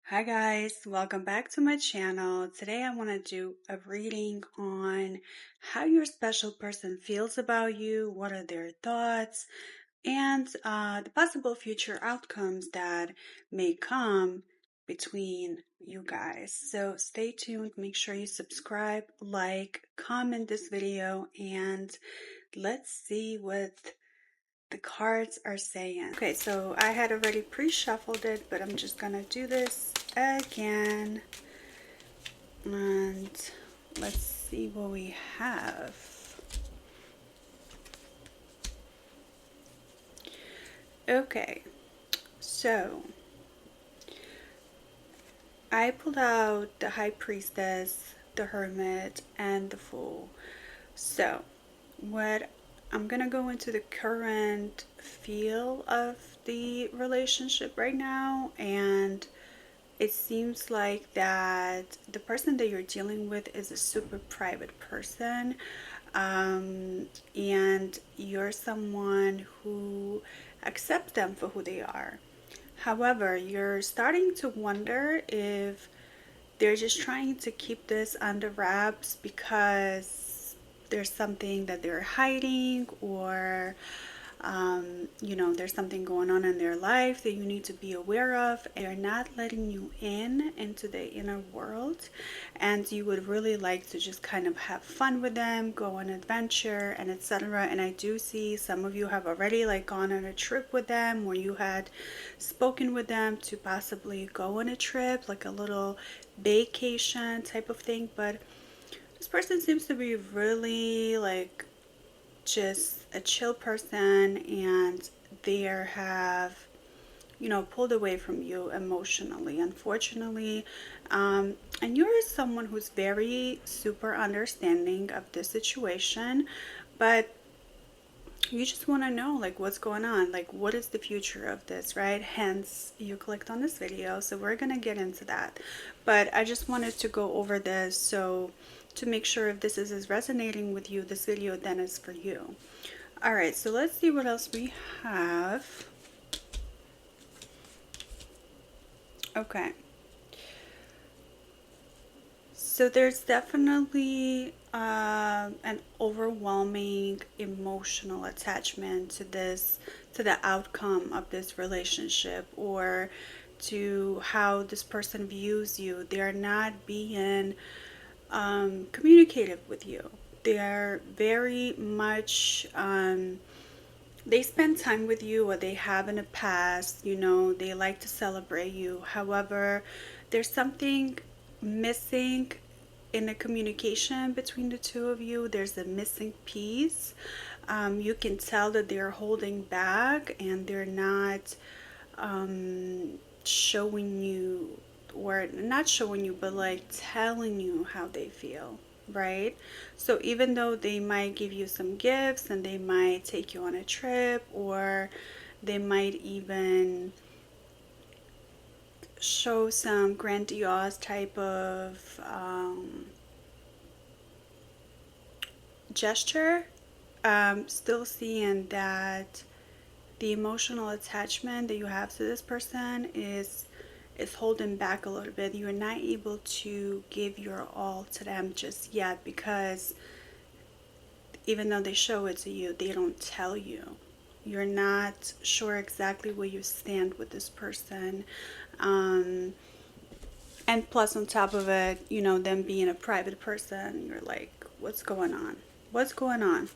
Hi guys, welcome back to my channel. Today I want to do a reading on how your special person feels about you, what are their thoughts, and the possible future outcomes that may come between you guys. So stay tuned, make sure you subscribe, like, comment this video, and let's see what the cards are saying. Okay, so I had already pre-shuffled it, but I'm just gonna do this again. And let's see what we have. Okay, so I pulled out the High Priestess, the Hermit, and the Fool. So what I'm gonna go into the current feel of the relationship right now, and it seems like that the person that you're dealing with is a super private person, and you're someone who accepts them for who they are. However, you're starting to wonder if they're just trying to keep this under wraps because there's something that they're hiding, or there's something going on in their life that you need to be aware of, and they're not letting you in into the inner world, and you would really like to just kind of have fun with them, go on adventure and etc. And I do see some of you have already like gone on a trip with them, or you had spoken with them to possibly go on a trip, like a little vacation type of thing. But this person seems to be really like just a chill person, and they have pulled away from you emotionally, unfortunately. And you're someone who's very super understanding of this situation, but you just want to know like what's going on, like what is the future of this, right? Hence you clicked on this video, so we're gonna get into that. But I just wanted to go over this, so to make sure if this is resonating with you, this video then is for you. All right, so let's see what else we have. Okay, so there's definitely an overwhelming emotional attachment to this, to the outcome of this relationship, or to how this person views you. They're not being communicative with you. They're very much they spend time with you, or they have in the past, they like to celebrate you. However, there's something missing in the communication between the two of you. There's a missing piece. You can tell that they're holding back, and they're not showing you, or not showing you, but like telling you how they feel, right? So even though they might give you some gifts, and they might take you on a trip, or they might even show some grandiose type of gesture, still seeing that the emotional attachment that you have to this person is holding back a little bit. You're not able to give your all to them just yet, because even though they show it to you, they don't tell you. You're not sure exactly where you stand with this person. And plus, on top of it, them being a private person, you're like, what's going on? What's going on?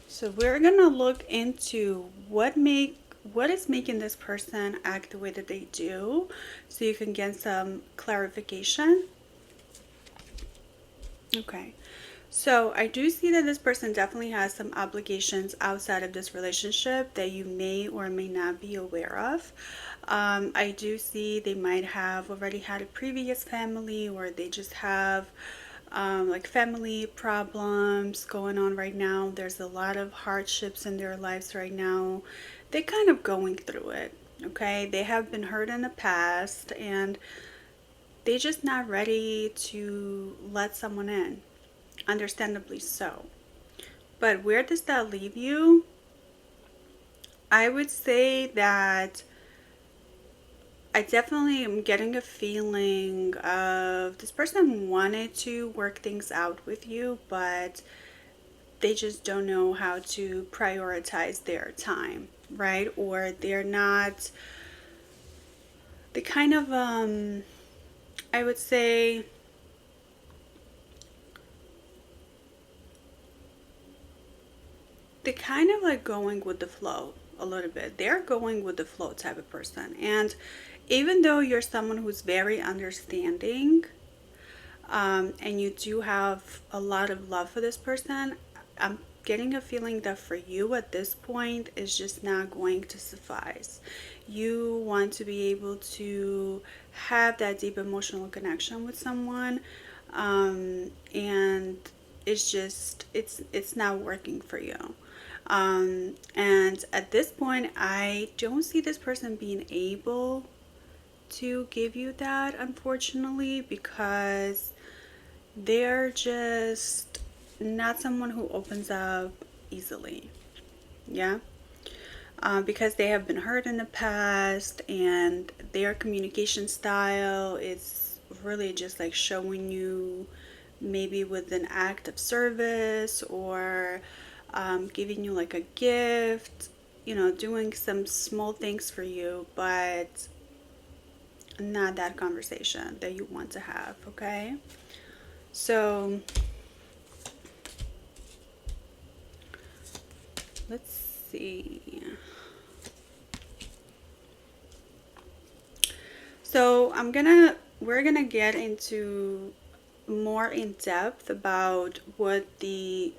So we're gonna look into what is making this person act the way that they do, so you can get some clarification. Okay. So I do see that this person definitely has some obligations outside of this relationship that you may or may not be aware of. I do see they might have already had a previous family, or they just have like family problems going on right now. There's a lot of hardships in their lives right now. They're kind of going through it. Okay, they have been hurt in the past, and they're just not ready to let someone in, understandably so. But where does that leave you? I would say that I definitely am getting a feeling of this person wanted to work things out with you, but they just don't know how to prioritize their time, right? Or they're not, they kind of, I would say, they kind of like going with the flow a little bit. They're going with the flow type of person. And even though you're someone who's very understanding, and you do have a lot of love for this person, I'm getting a feeling that for you at this point is just not going to suffice. You want to be able to have that deep emotional connection with someone, and it's not working for you. And at this point, I don't see this person being able to give you that, unfortunately, because they're just not someone who opens up easily. Yeah. Because they have been hurt in the past, and their communication style is really just like showing you maybe with an act of service, or giving you like a gift, doing some small things for you, but not that conversation that you want to have, okay? So let's see. So we're gonna get into more in depth about what the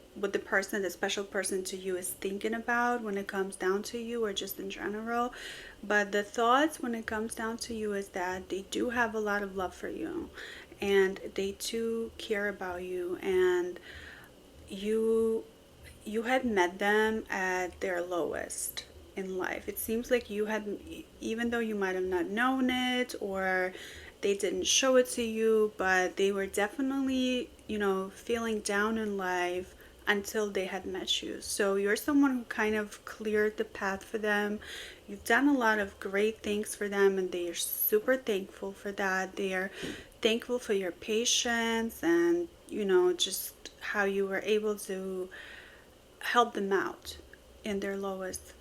person, the special person to you, is thinking about when it comes down to you, or just in general. But the thoughts when it comes down to you is that they do have a lot of love for you, and they too care about you, and you you had met them at their lowest in life. It seems like you had, even though you might have not known it, or they didn't show it to you, but they were definitely, feeling down in life until they had met you. So you're someone who kind of cleared the path for them. You've done a lot of great things for them, and they are super thankful for that. They are thankful for your patience, and, just how you were able to help them out in their lowest.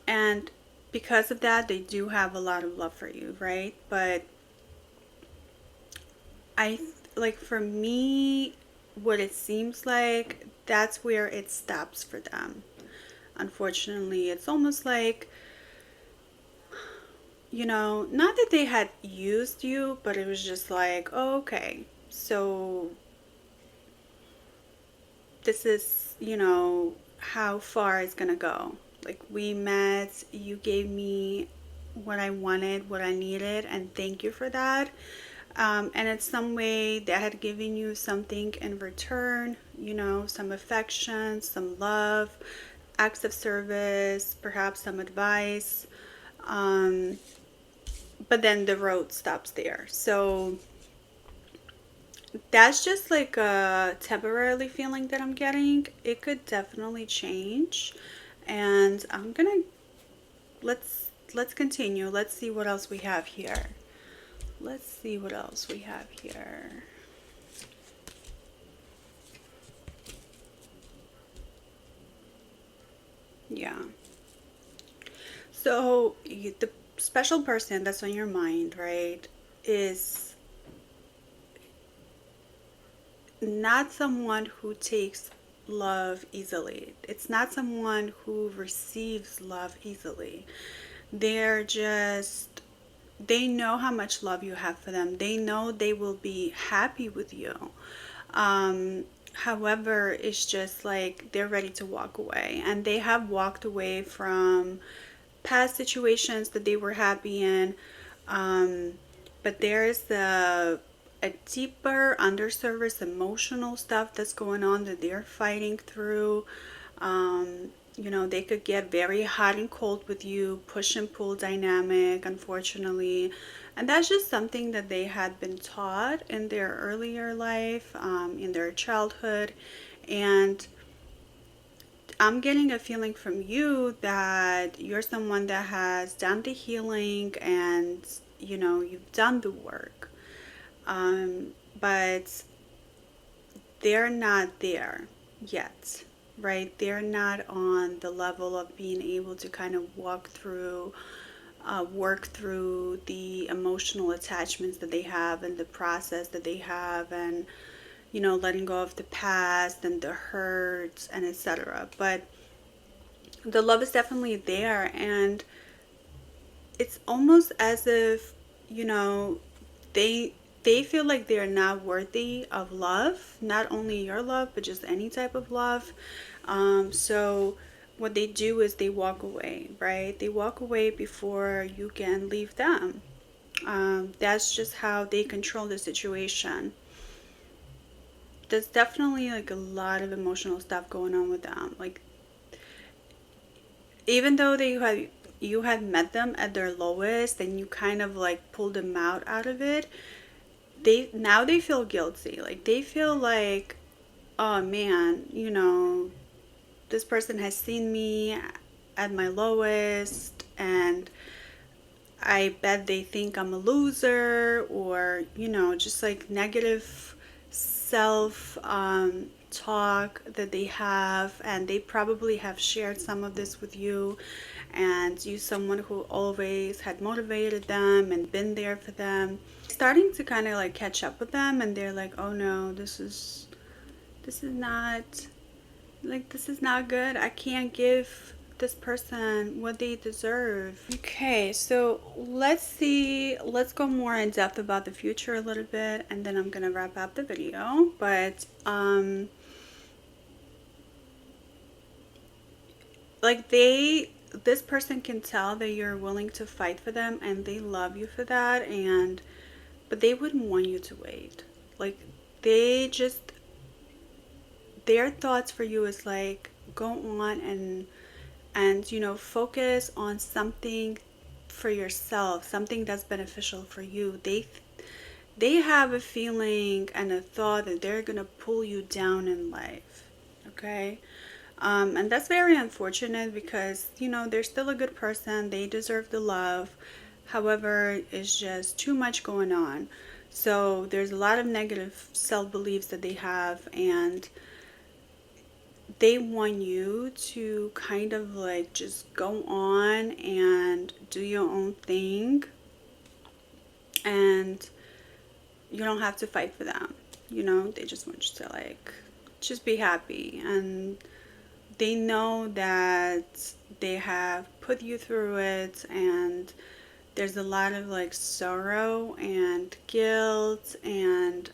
And because of that, they do have a lot of love for you, right? But I, like, for me, what it seems like, that's where it stops for them. Unfortunately, it's almost like, not that they had used you, but it was just like, oh, okay, so this is, how far it's gonna go. Like, we met, you gave me what I wanted, what I needed, and thank you for that. And in some way, they had given you something in return, some affection, some love, acts of service, perhaps some advice. Um, but then the road stops there. So that's just like a temporarily feeling that I'm getting. It could definitely change. And let's continue. Let's see what else we have here. Let's see what else we have here. Yeah. So the special person that's on your mind, right, is not someone who takes love easily. It's not someone who receives love easily. They're just, they know how much love you have for them. They know they will be happy with you. However, it's just like they're ready to walk away, and they have walked away from past situations that they were happy in. Um, but there's a deeper undersurface emotional stuff that's going on that they're fighting through. They could get very hot and cold with you, push and pull dynamic, unfortunately. And that's just something that they had been taught in their earlier life, in their childhood. And I'm getting a feeling from you that you're someone that has done the healing and you've done the work. But they're not there yet, right? They're not on the level of being able to kind of work through the emotional attachments that they have and the process that they have, and letting go of the past and the hurts and etc. But the love is definitely there, and it's almost as if you know they they feel like they're not worthy of love, not only your love but just any type of love. So what they do is they walk away, right? They walk away before you can leave them. That's just how they control the situation. There's definitely like a lot of emotional stuff going on with them. Like, even though you had met them at their lowest and you kind of like pulled them out of it, they feel guilty. Like, they feel like, oh man, this person has seen me at my lowest, and I bet they think I'm a loser, or just like negative self talk that they have, and they probably have shared some of this with you, and you, someone who always had motivated them and been there for them, starting to kind of like catch up with them, and they're like, oh no, this is not, like, this is not good. I can't give this person what they deserve. Okay, so let's go more in depth about the future a little bit, and then I'm gonna wrap up the video. But like, this person can tell that you're willing to fight for them and they love you for that, and but they wouldn't want you to wait. Like, they just, their thoughts for you is like, go on and focus on something for yourself, something that's beneficial for you. They have a feeling and a thought that they're gonna pull you down in life. Okay. And that's very unfortunate, because they're still a good person, they deserve the love. However, it's just too much going on. So there's a lot of negative self-beliefs that they have, and they want you to kind of like just go on and do your own thing, and you don't have to fight for them. They just want you to like just be happy, and they know that they have put you through it, and there's a lot of like sorrow and guilt, and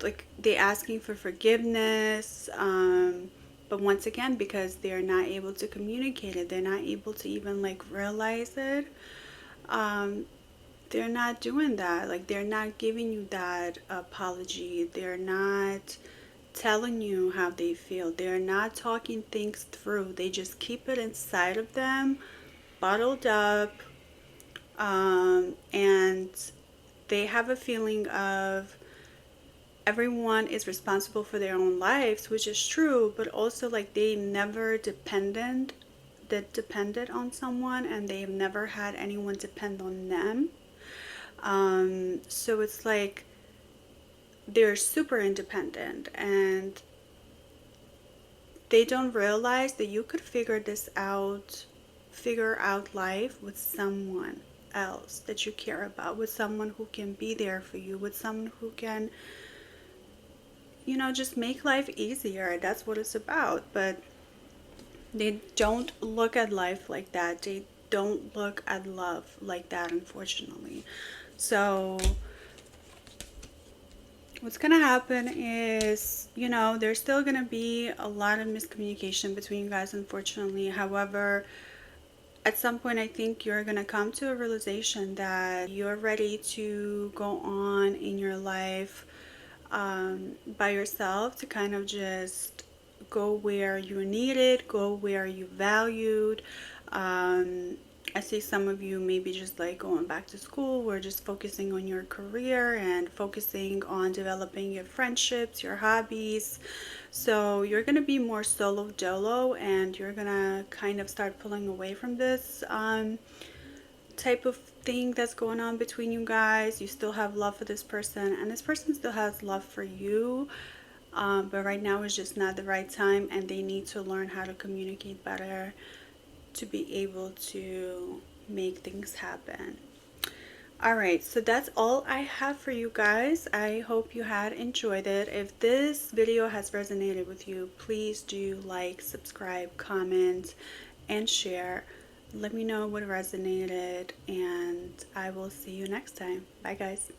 like they asking for forgiveness, but once again, because they're not able to communicate it, they're not able to even like realize it, um, they're not doing that. Like, they're not giving you that apology, they're not telling you how they feel, they're not talking things through, they just keep it inside of them, bottled up, and they have a feeling of everyone is responsible for their own lives, which is true, but also like they never depended on someone, and they've never had anyone depend on them. So it's like they're super independent, and they don't realize that you could figure out life with someone else that you care about, with someone who can be there for you, with someone who can just make life easier. That's what it's about. But they don't look at life like that. They don't look at love like that, unfortunately. So what's gonna happen is, there's still gonna be a lot of miscommunication between you guys, unfortunately. However, at some point, I think you're gonna come to a realization that you're ready to go on in your life, by yourself, to kind of just go where you're needed, go where you're valued, I see some of you maybe just like going back to school or just focusing on your career and focusing on developing your friendships, your hobbies. So you're going to be more solo dolo, and you're going to kind of start pulling away from this type of thing that's going on between you guys. You still have love for this person, and this person still has love for you. But right now is just not the right time, and they need to learn how to communicate better to be able to make things happen. Alright, so that's all I have for you guys. I hope you had enjoyed it. If this video has resonated with you, please do like, subscribe, comment, and share. Let me know what resonated, and I will see you next time. Bye, guys.